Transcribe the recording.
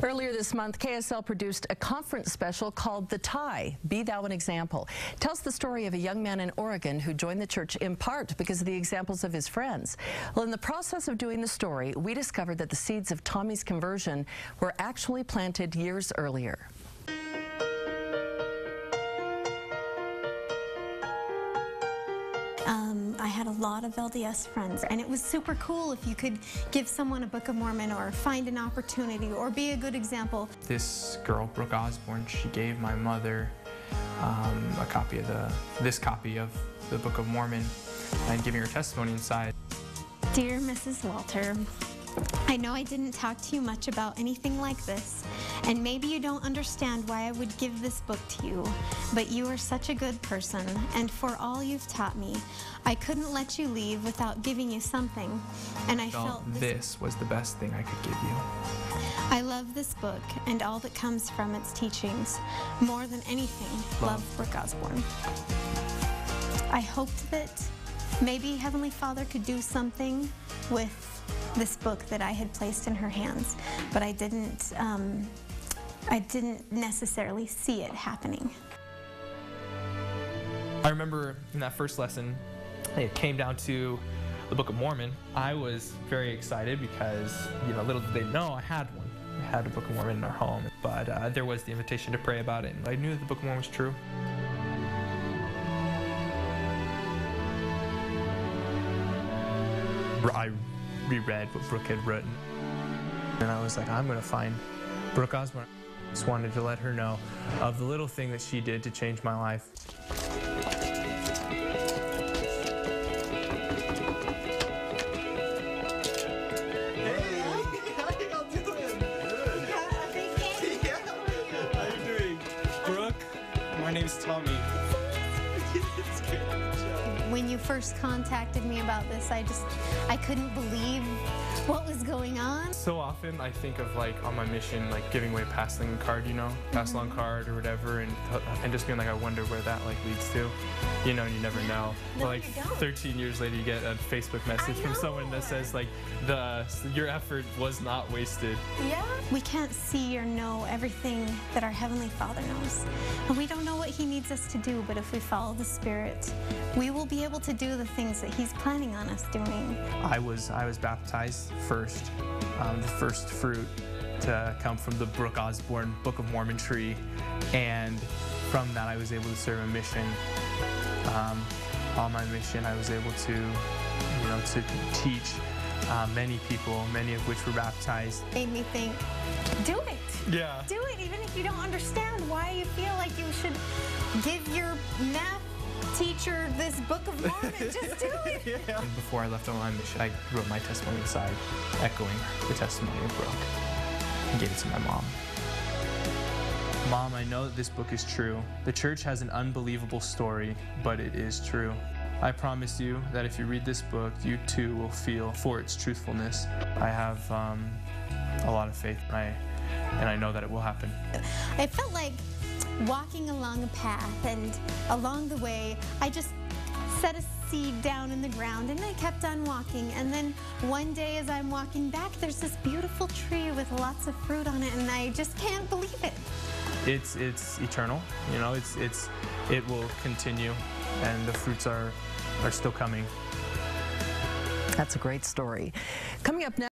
Earlier this month, KSL produced a conference special called The Tie, Be Thou an Example. It tells the story of a young man in Oregon who joined the church in part because of the examples of his friends. Well, in the process of doing the story, we discovered that the seeds of Tommy's conversion were actually planted years earlier. I had a lot of LDS friends, and it was super cool if you could give someone a Book of Mormon or find an opportunity or be a good example. This girl, Brooke Osborne, she gave my mother a copy of this copy of the Book of Mormon and giving her testimony inside. Dear Mrs. Walter, I know I didn't talk to you much about anything like this, and maybe you don't understand why I would give this book to you, but you are such a good person, and for all you've taught me, I couldn't let you leave without giving you something, and I felt this was the best thing I could give you. I love this book and all that comes from its teachings. More than anything, love Brooke Osborne. I hoped that maybe Heavenly Father could do something with this book that I had placed in her hands, but I didn't necessarily see it happening. I remember in that first lesson, it came down to the Book of Mormon. I was very excited because, little did they know I had one. I had a Book of Mormon in our home, but there was the invitation to pray about it, and I knew that the Book of Mormon was true. I reread what Brooke had written, and I was like, I'm going to find Brooke Osborne. Just wanted to let her know of the little thing that she did to change my life. Hey, how y'all doing? Good. Yeah. How you doing? Brooke, my name's Tommy. When you first contacted me about this, I couldn't believe what was going on. So often I think of on my mission, giving away a pass-along card, pass-along card or whatever, and just being I wonder where that leads to. You never know. No, But you don't. 13 years later, you get a Facebook message from someone that says your effort was not wasted. Yeah. We can't see or know everything that our Heavenly Father knows. And we don't know what He needs us to do, but if we follow the Spirit, we will be able to do the things that He's planning on us doing. I was baptized first, the first fruit to come from the Brooke Osborne Book of Mormon tree, and from that I was able to serve a mission. On my mission, I was able to teach many people, many of which were baptized. Made me think, do it. Yeah. Do it, even if you don't understand why you feel like you should give your math teacher this Book of Mormon. Just do it. Yeah. And before I left on my mission, I wrote my testimony inside, echoing the testimony of Brooke, and gave it to my mom. Mom, I know that this book is true. The church has an unbelievable story, but it is true. I promise you that if you read this book, you too will feel for its truthfulness. I have a lot of faith, and I know that it will happen. I felt like walking along a path, and along the way, I just set a seed down in the ground, and I kept on walking. And then one day as I'm walking back, there's this beautiful tree with lots of fruit on it, and I just can't believe it. It's eternal, it will continue, and the fruits are still coming. That's a great story. Coming up next.